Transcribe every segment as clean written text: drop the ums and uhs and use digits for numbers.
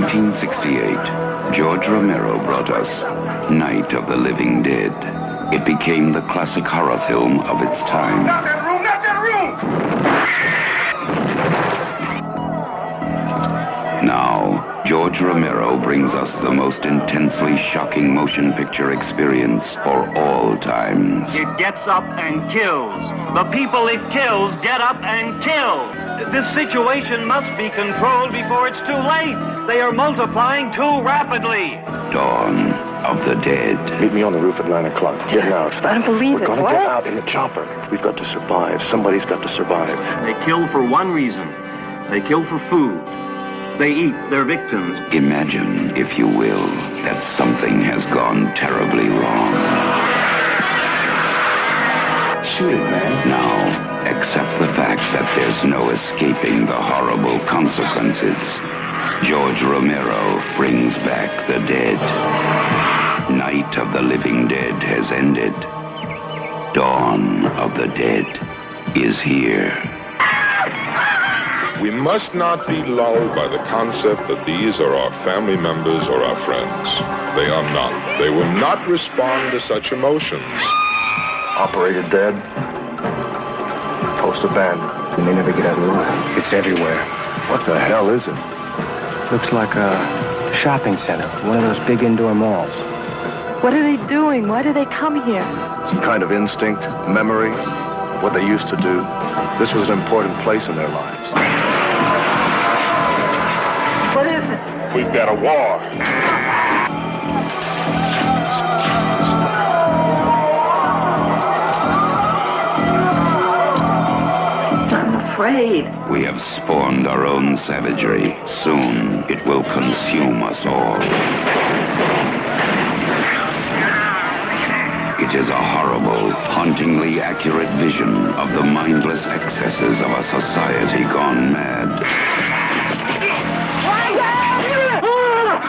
1968, George Romero brought us Night of the Living Dead. It became the classic horror film of its time. Not that room! Not that room! Now, George Romero brings us the most intensely shocking motion picture experience for all times. It gets up and kills. The people it kills get up and kill. This situation must be controlled before it's too late. They are multiplying too rapidly. Dawn of the Dead. Meet me on the roof at 9 o'clock. Get out. I don't believe We're it. gonna What? get out in the chopper. We've got to survive. Somebody's got to survive. They kill for one reason. They kill for food. They eat their victims. Imagine, if you will, that something has gone terribly wrong. Shoot it, man. Now, accept the fact that there's no escaping the horrible consequences. George Romero brings back the dead. Night of the Living Dead has ended. Dawn of the Dead is here. We must not be lulled by the concept that these are our family members or our friends. They are not. They will not respond to such emotions. Operator dead. Post abandoned. We may never get out of the room. It's everywhere. What the hell is it? Looks like a shopping center, one of those big indoor malls. What are they doing? Why do they come here? Some kind of instinct, memory, what they used to do. This was an important place in their lives. What is it? We've got a war. I'm afraid. We have spawned our own savagery. Soon, it will consume us all. It is a horrible, hauntingly accurate vision of the mindless excesses of a society gone mad.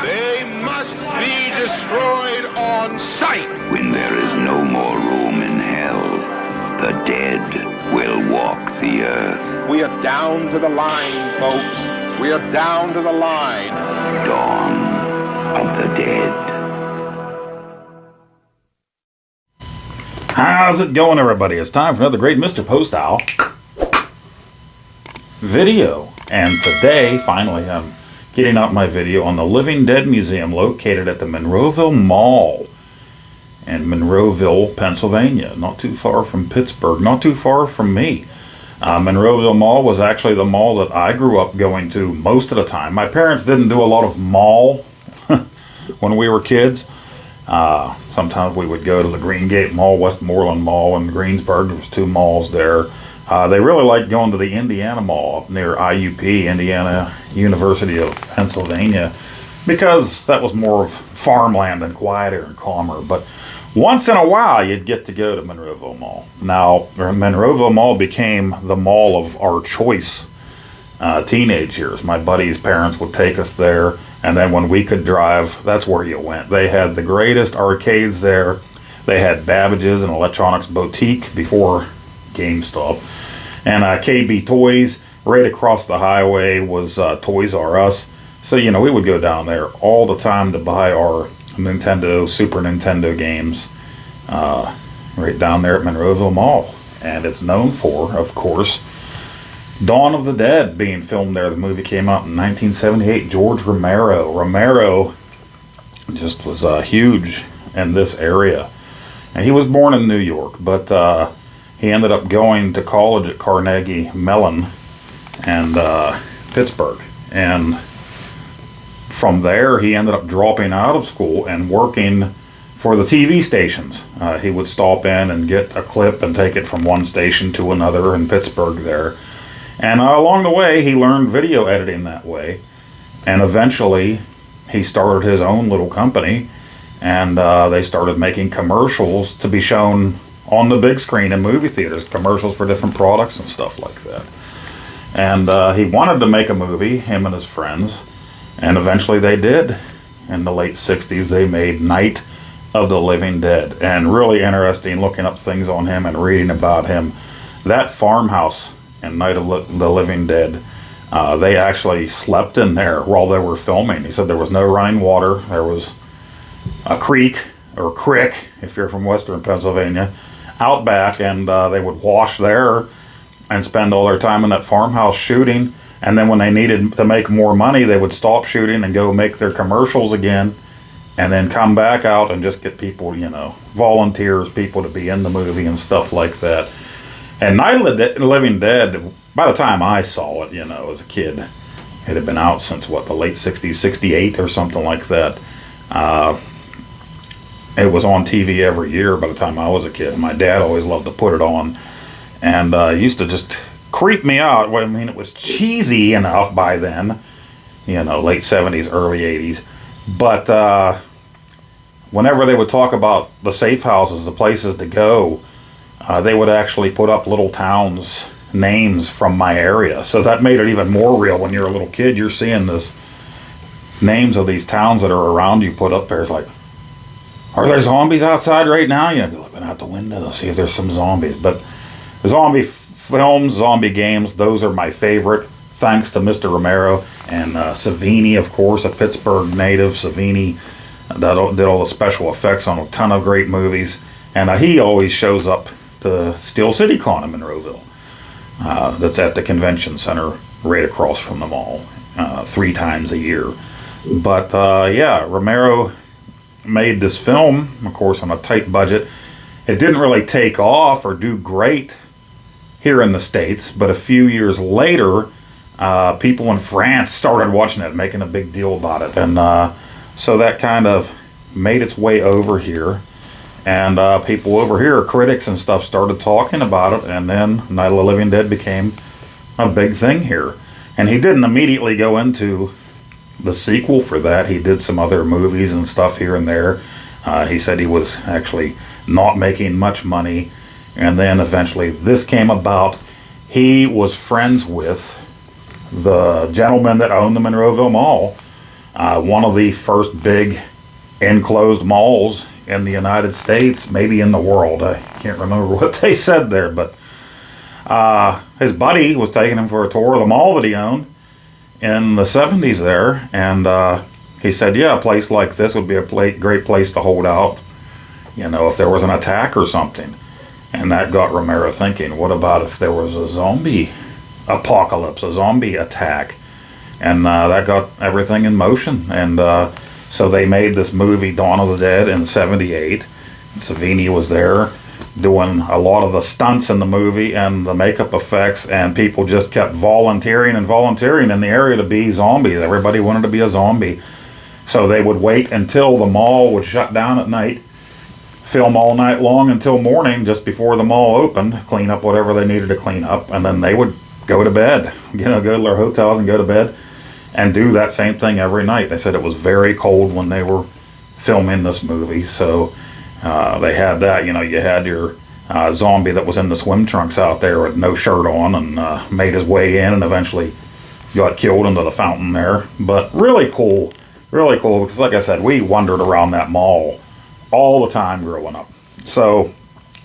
They must be destroyed on sight. When there is no more room in hell, the dead will walk the earth. We are down to the line, folks. We are down to the line. Dawn of the Dead. How's it going, everybody? It's time for another great Mr. Poestyle video. And today, finally, I'm getting out my video on the Living Dead Museum located at the Monroeville Mall in Monroeville, Pennsylvania. Not too far from Pittsburgh, not too far from me. Monroeville Mall was actually the mall that I grew up going to most of the time. My parents didn't do a lot of mall when we were kids. Sometimes we would go to the Green Gate Mall, Westmoreland Mall in Greensburg. There was two malls there. They really liked going to the Indiana Mall up near IUP, Indiana University of Pennsylvania, because that was more of farmland and quieter and calmer. But once in a while, you'd get to go to Monroeville Mall. Now, Monroeville Mall became the mall of our choice teenage years. My buddies' parents would take us there. And then when we could drive, that's where you went. They had the greatest arcades there. They had Babbage's and Electronics Boutique before GameStop. And KB Toys, right across the highway was Toys R Us. So, you know, we would go down there all the time to buy our Nintendo, Super Nintendo games right down there at Monroeville Mall. And it's known for, of course, Dawn of the Dead being filmed there. The movie came out in 1978. George Romero. Romero just was huge in this area. And he was born in New York, but he ended up going to college at Carnegie Mellon and Pittsburgh. And from there, he ended up dropping out of school and working for the TV stations. He would stop in and get a clip and take it from one station to another in Pittsburgh there. And along the way, he learned video editing that way. And eventually, he started his own little company. And they started making commercials to be shown on the big screen in movie theaters. Commercials for different products and stuff like that. And he wanted to make a movie, him and his friends. And eventually they did. In the late 60s, they made Night of the Living Dead. And really interesting looking up things on him and reading about him. That farmhouse and Night of the Living Dead They actually slept in there while they were filming. He said there was no running water. There was a creek, or crick, if you're from western Pennsylvania, out back, and they would wash there and spend all their time in that farmhouse shooting. And then when they needed to make more money, they would stop shooting and go make their commercials again, and then come back out and just get people, you know, volunteers, people to be in the movie and stuff like that. And Night of the Living Dead, by the time I saw it, you know, as a kid, it had been out since, what, the late 60s, 68 or something like that. It was on TV every year by the time I was a kid. My dad always loved to put it on, and it used to just creep me out. Well, I mean, it was cheesy enough by then, you know, late 70s, early 80s. But whenever they would talk about the safe houses, the places to go, they would actually put up little towns' names from my area. So that made it even more real. When you're a little kid, you're seeing this names of these towns that are around you put up there. It's like, are there zombies outside right now? You know, be looking out the window to see if there's some zombies. But zombie films, zombie games, those are my favorite, thanks to Mr. Romero. And Savini, of course, a Pittsburgh native. Savini did all the special effects on a ton of great movies. And he always shows up to Steel City Con in Monroeville. That's at the convention center right across from the mall, 3 times a year. But yeah, Romero made this film, of course, on a tight budget. It didn't really take off or do great here in the States, but a few years later, people in France started watching it, making a big deal about it. And so that kind of made its way over here. And people over here, critics and stuff, started talking about it, and then Night of the Living Dead became a big thing here. And he didn't immediately go into the sequel for that. He did some other movies and stuff here and there. He said he was actually not making much money, and then eventually this came about. He was friends with the gentleman that owned the Monroeville Mall, one of the first big enclosed malls in the United States, maybe in the world. I can't remember what they said there, but his buddy was taking him for a tour of the mall that he owned in the 70s there, and he said, yeah, a place like this would be a great place to hold out, you know, if there was an attack or something. And that got Romero thinking, what about if there was a zombie apocalypse, a zombie attack? And that got everything in motion. And so they made this movie, Dawn of the Dead, in 78. Savini was there doing a lot of the stunts in the movie and the makeup effects, and people just kept volunteering in the area to be zombies. Everybody wanted to be a zombie. So they would wait until the mall would shut down at night, film all night long until morning just before the mall opened, clean up whatever they needed to clean up, and then they would go to bed, you know, go to their hotels and go to bed and do that same thing every night. They said it was very cold when they were filming this movie, so they had that, you know, you had your zombie that was in the swim trunks out there with no shirt on and made his way in and eventually got killed into the fountain there. But really cool, because like I said, we wandered around that mall all the time growing up. So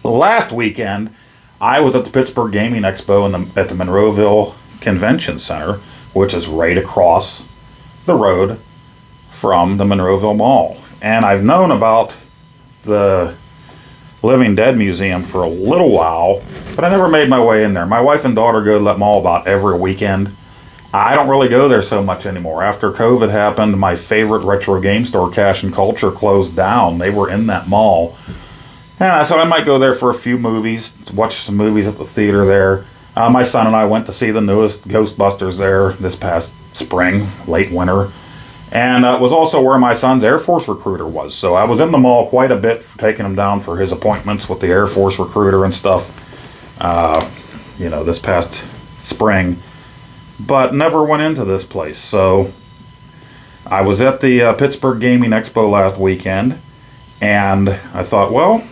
last weekend, I was at the Pittsburgh Gaming Expo at the Monroeville Convention Center, which is right across the road from the Monroeville Mall. And I've known about the Living Dead Museum for a little while, but I never made my way in there. My wife and daughter go to that mall about every weekend. I don't really go there so much anymore. After COVID happened, my favorite retro game store, Cash and Culture, closed down. They were in that mall. And so I might go there for a few movies, to watch some movies at the theater there. My son and I went to see the newest Ghostbusters there this past spring, late winter. And it was also where my son's Air Force recruiter was. So I was in the mall quite a bit, taking him down for his appointments with the Air Force recruiter and stuff, you know, this past spring. But never went into this place. So I was at the Pittsburgh Gaming Expo last weekend, and I thought, well,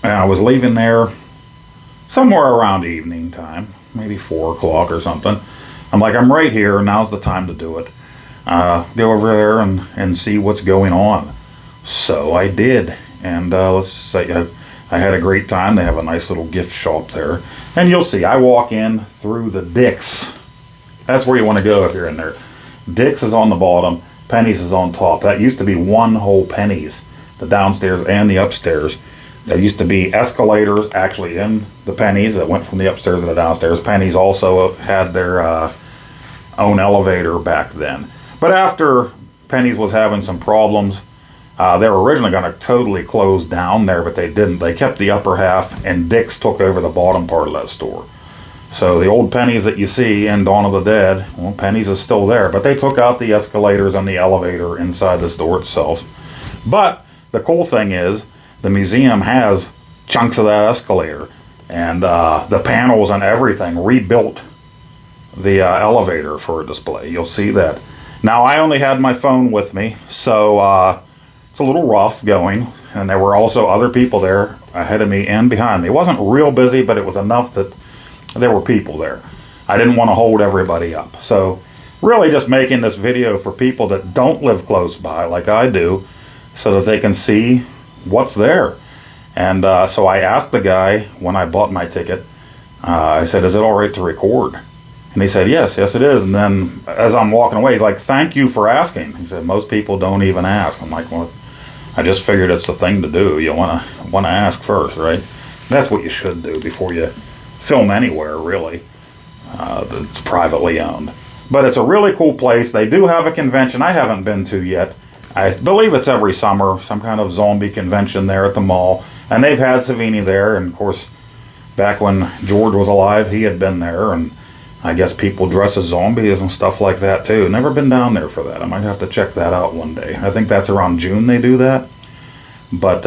and I was leaving there somewhere around evening time, maybe 4 o'clock or something. I'm like, I'm right here, now's the time to do it. Go over there and see what's going on. So I did, and let's say I had a great time. They have a nice little gift shop there. And you'll see, I walk in through the Dick's That's where you want to go if you're in there. Dick's is on the bottom, Penny's is on top. That used to be one whole Penny's, the downstairs and the upstairs. There used to be escalators actually in the Penny's that went from the upstairs to the downstairs. Penny's also had their own elevator back then. But after Penny's was having some problems, they were originally going to totally close down there, but they didn't. They kept the upper half, and Dick's took over the bottom part of that store. So the old Penny's that you see in Dawn of the Dead, well, Penny's is still there, but they took out the escalators and the elevator inside the store itself. But the cool thing is, the museum has chunks of that escalator, and the panels and everything rebuilt the elevator for a display. You'll see that. Now, I only had my phone with me, so it's a little rough going, and there were also other people there ahead of me and behind me. It wasn't real busy, but it was enough that there were people there. I didn't want to hold everybody up. So really just making this video for people that don't live close by like I do, so that they can see what's there. And so I asked the guy when I bought my ticket, I said, is it all right to record? And he said, yes it is. And then as I'm walking away, he's like, thank you for asking. He said, most people don't even ask. I'm like, well, I just figured it's the thing to do. You want to ask first, right? That's what you should do before you film anywhere, really. It's privately owned. But it's a really cool place. They do have a convention I haven't been to yet. I believe it's every summer, some kind of zombie convention there at the mall. And they've had Savini there, and of course, back when George was alive, he had been there, and I guess people dress as zombies and stuff like that too. Never been down there for that. I might have to check that out one day. I think that's around June they do that. But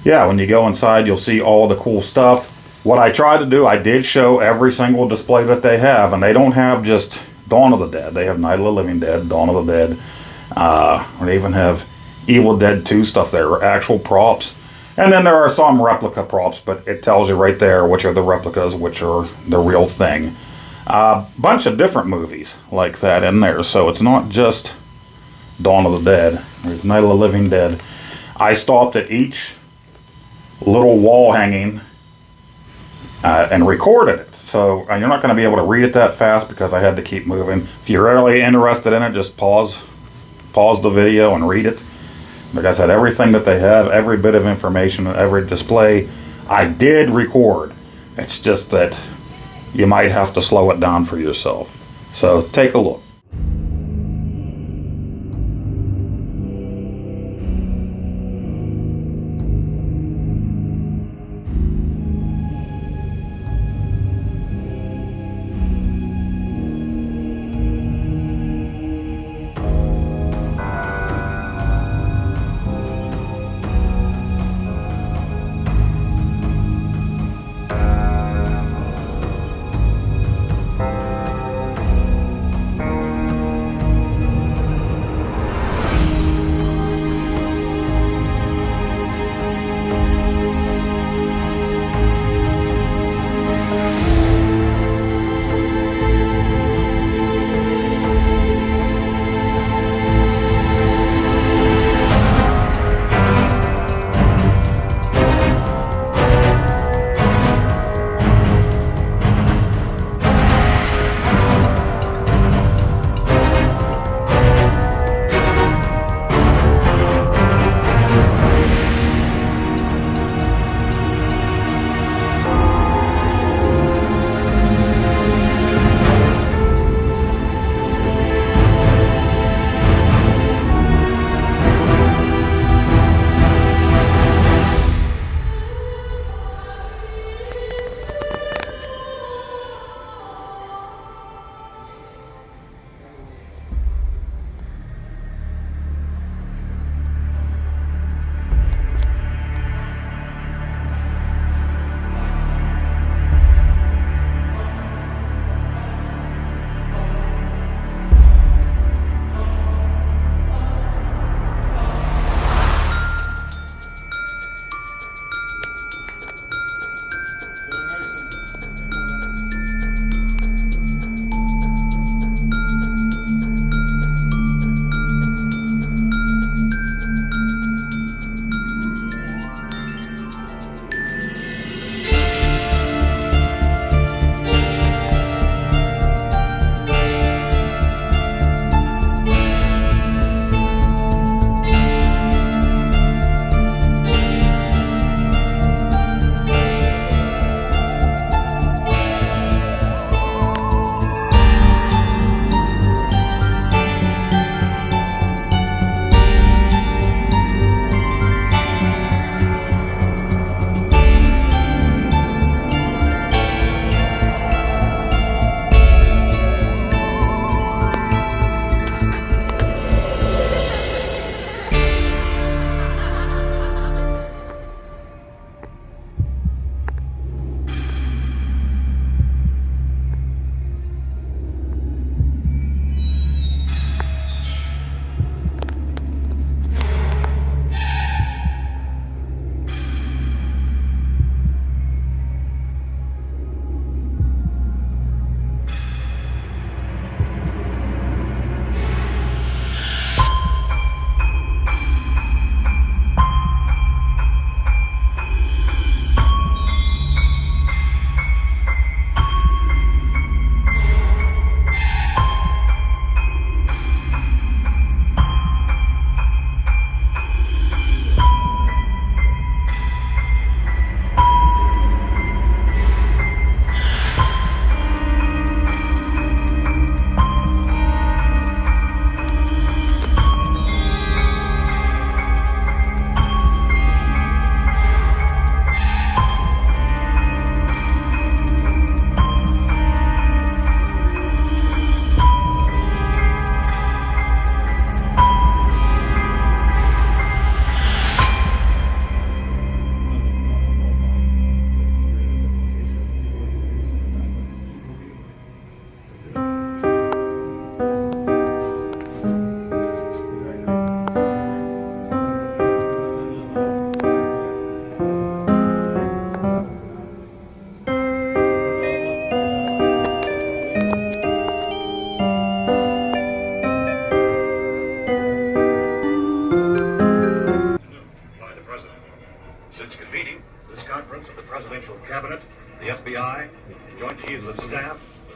yeah, when you go inside, you'll see all the cool stuff. What I tried to do, I did show every single display that they have, and they don't have just Dawn of the Dead. They have Night of the Living Dead, Dawn of the Dead. They even have Evil Dead 2 stuff there, actual props. And then there are some replica props, but it tells you right there which are the replicas, which are the real thing. Bunch of different movies like that in there, so it's not just Dawn of the Dead, or Night of the Living Dead. I stopped at each little wall hanging and recorded it. So you're not going to be able to read it that fast because I had to keep moving. If you're really interested in it, just pause the video and read it. Like I said, everything that they have, every bit of information, every display, I did record. It's just that you might have to slow it down for yourself. So take a look.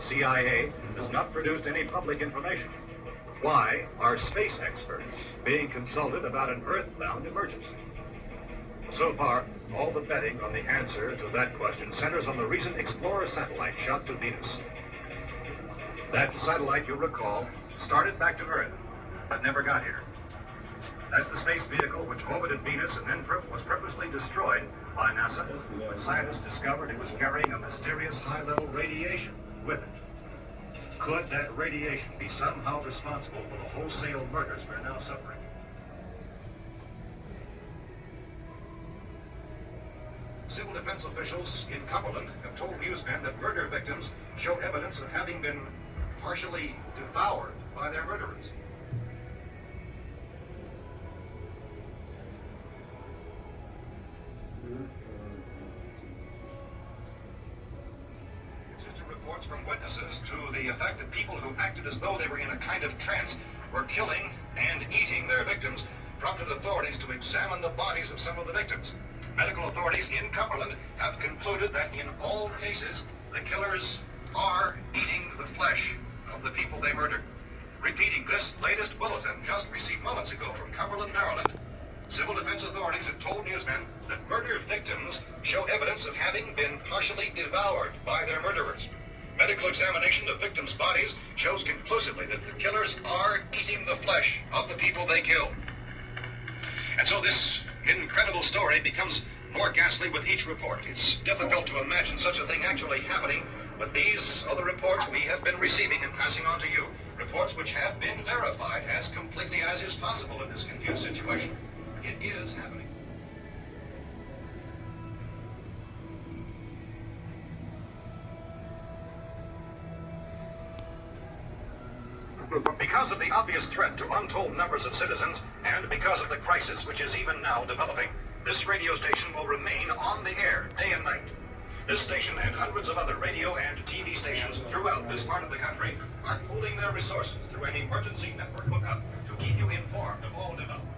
CIA has not produced any public information. Why are space experts being consulted about an Earth-bound emergency? So far, all the betting on the answer to that question centers on the recent Explorer satellite shot to Venus. That satellite, you'll recall, started back to Earth, but never got here. That's the space vehicle which orbited Venus and then was purposely destroyed by NASA when scientists discovered it was carrying a mysterious high-level radiation with it. Could that radiation be somehow responsible for the wholesale murders we're now suffering? Civil defense officials in Cumberland have told newsmen that murder victims show evidence of having been partially devoured by their murderers. Consistent reports from witnesses to the effect that people who acted as though they were in a kind of trance were killing and eating their victims prompted authorities to examine the bodies of some of the victims. Medical authorities in Cumberland have concluded that in all cases, the killers are eating the flesh of the people they murdered. Repeating this latest bulletin just received moments ago from Cumberland, Maryland, civil defense authorities have told newsmen that murder victims show evidence of having been partially devoured by their murderers. Medical examination of victims' bodies shows conclusively that the killers are eating the flesh of the people they killed. And so this incredible story becomes more ghastly with each report. It's difficult to imagine such a thing actually happening, but these are the reports we have been receiving and passing on to you. Reports which have been verified as completely as is possible in this confused situation. It is happening. Because of the obvious threat to untold numbers of citizens, and because of the crisis which is even now developing, this radio station will remain on the air day and night. This station and hundreds of other radio and TV stations throughout this part of the country are pooling their resources through an emergency network hookup to keep you informed of all developments.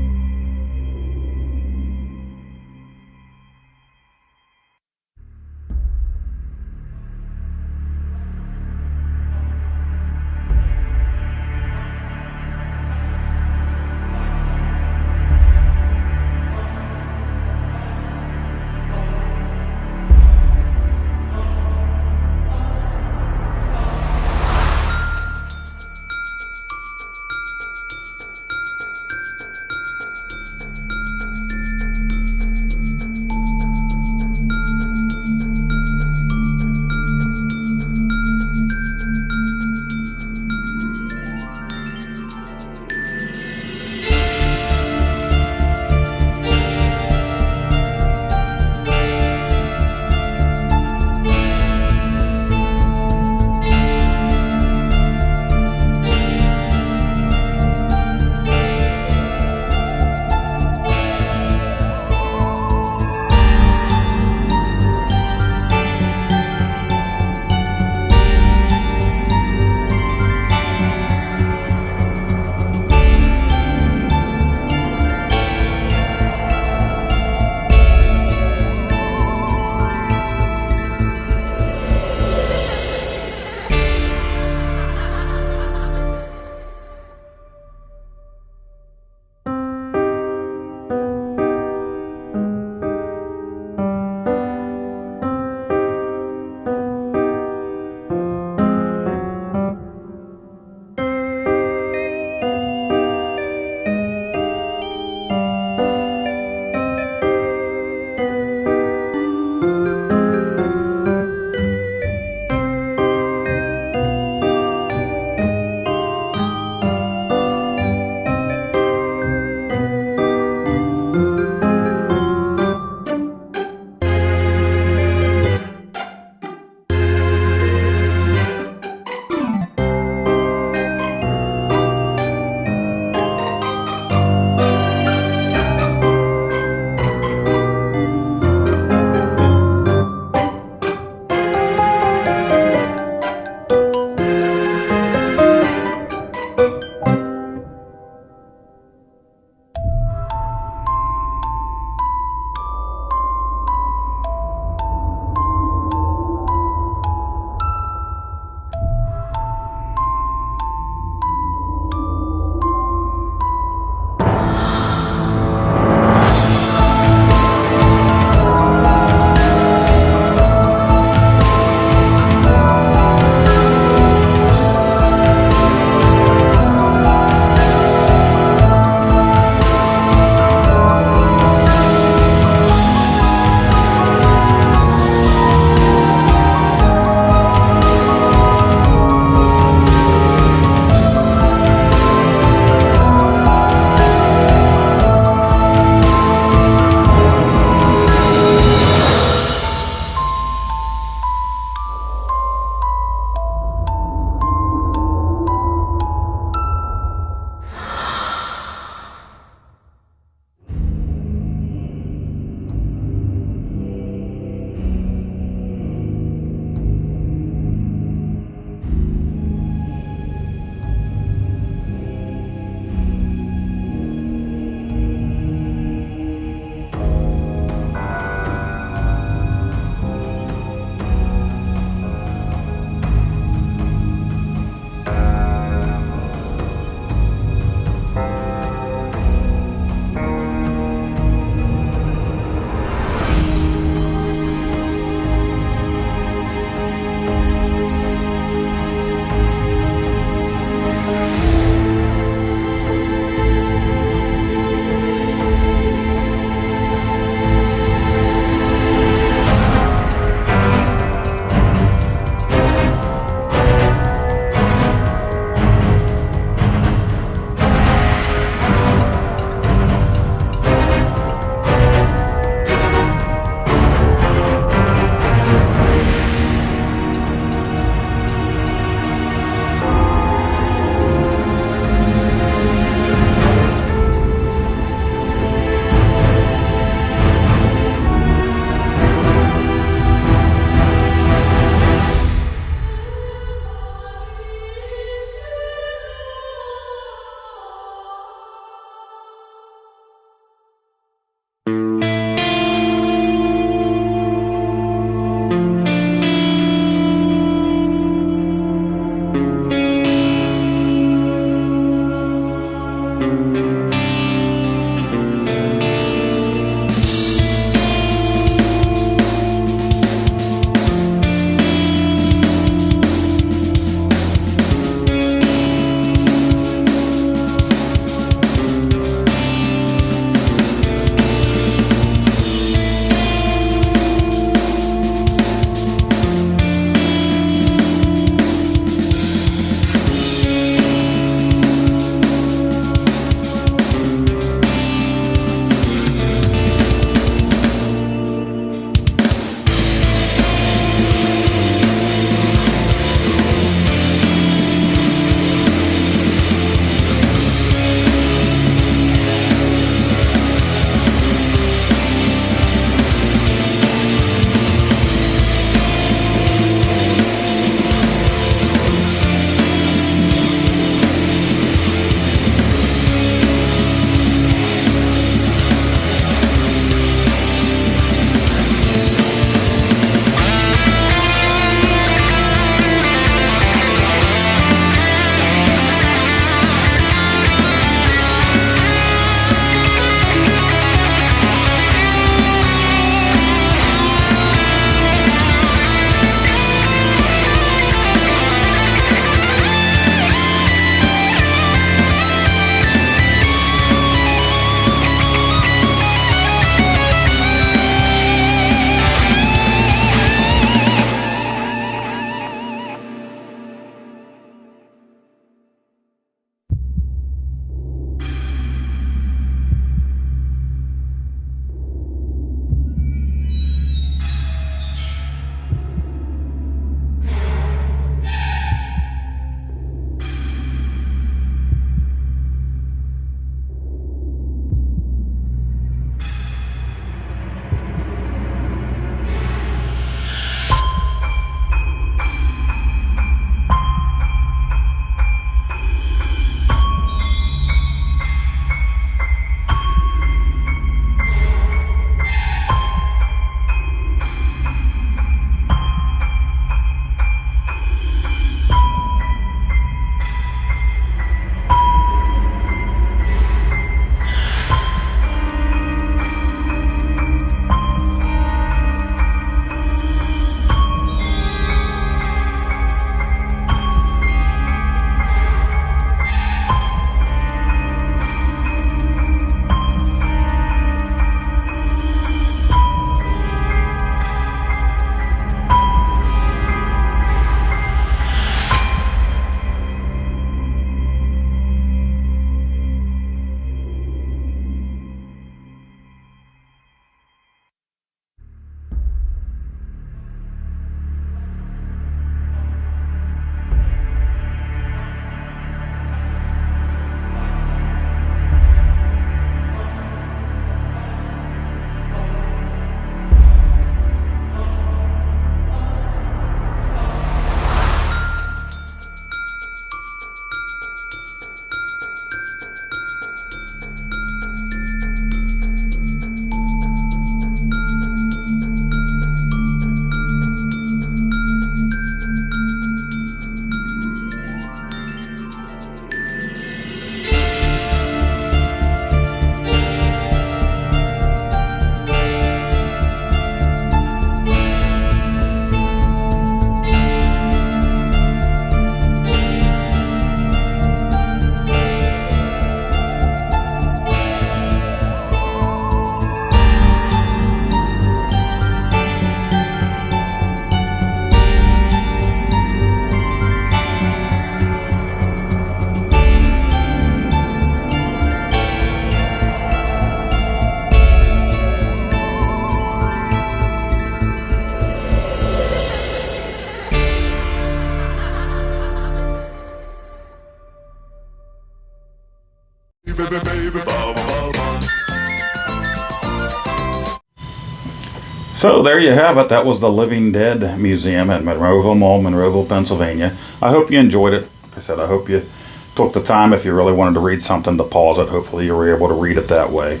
So there you have it. That was the Living Dead Museum at Monroeville Mall, Monroeville, Pennsylvania. I hope you enjoyed it. Like I said, I hope you took the time, if you really wanted to read something, to pause it. Hopefully you were able to read it that way.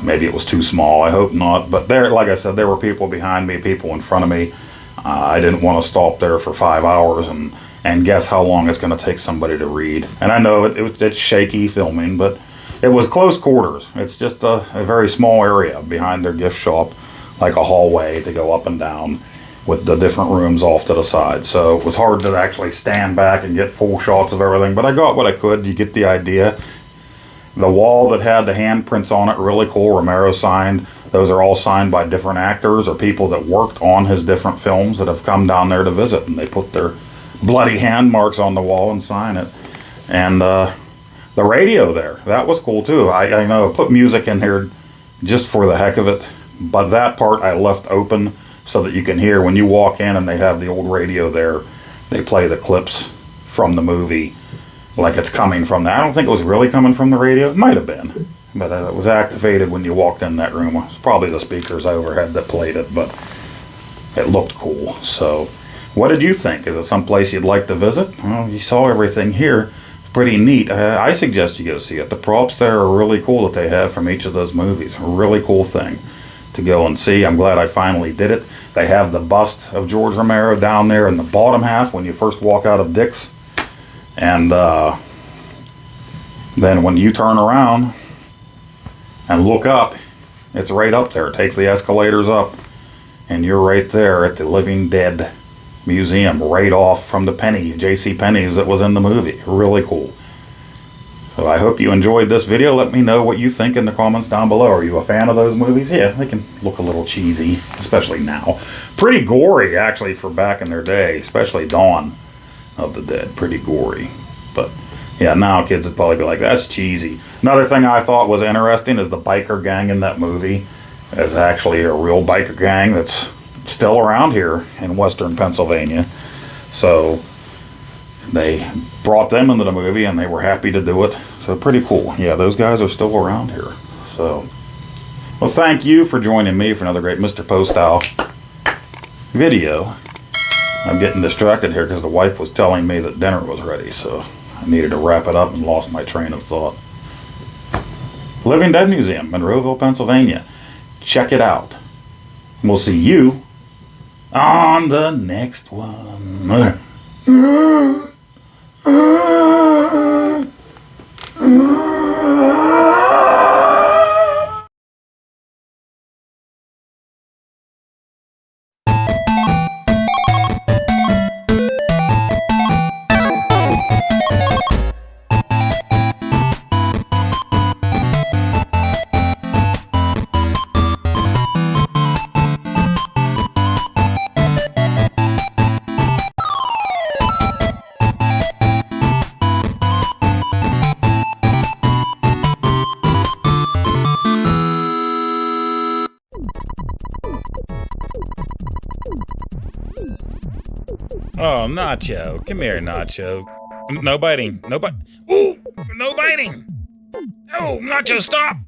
Maybe it was too small. I hope not. But there, like I said, there were people behind me, people in front of me. I didn't want to stop there for 5 hours and guess how long it's going to take somebody to read. And I know it's shaky filming, but it was close quarters. It's just a very small area behind their gift shop, like a hallway to go up and down with the different rooms off to the side. So it was hard to actually stand back and get full shots of everything, but I got what I could. You get the idea. The wall that had the handprints on it, really cool. Romero signed. Those are all signed by different actors or people that worked on his different films that have come down there to visit, and they put their bloody hand marks on the wall and sign it. And the radio there, that was cool too. I know I put music in here just for the heck of it, but that part I left open so that you can hear when you walk in and they have the old radio there. They play the clips from the movie like it's coming from that. I don't think it was really coming from the radio. It might have been, but it was activated when you walked in that room. It was probably the speakers overhead that played it, but it looked cool. So what did you think? Is it someplace you'd like to visit? Well, you saw everything here. It's pretty neat. I suggest you go see it. The props there are really cool that they have from each of those movies. A really cool thing to go and see. I'm glad I finally did it. They have the bust of George Romero down there in the bottom half when you first walk out of Dick's. And then when you turn around and look up, it's right up there. Take the escalators up and you're right there at the Living Dead Museum, right off from the Penny's, J.C. Penney's that was in the movie. Really cool. So I hope you enjoyed this video. Let me know what you think in the comments down below. Are you a fan of those movies? Yeah, they can look a little cheesy, especially now. Pretty gory, actually, for back in their day, especially Dawn of the Dead. Pretty gory. But yeah, now kids would probably be like, that's cheesy. Another thing I thought was interesting is the biker gang in that movie is actually a real biker gang that's still around here in western Pennsylvania. So they brought them into the movie and they were happy to do it. So pretty cool. Yeah, those guys are still around here. So, well, thank you for joining me for another great Mr. Poestyle video. I'm getting distracted here because the wife was telling me that dinner was ready, so I needed to wrap it up and lost my train of thought. Living Dead Museum, Monroeville, Pennsylvania. Check it out. We'll see you on the next one. Oh, Nacho. Come here, Nacho. No biting. No bite. Ooh! No biting! Oh, Nacho, stop!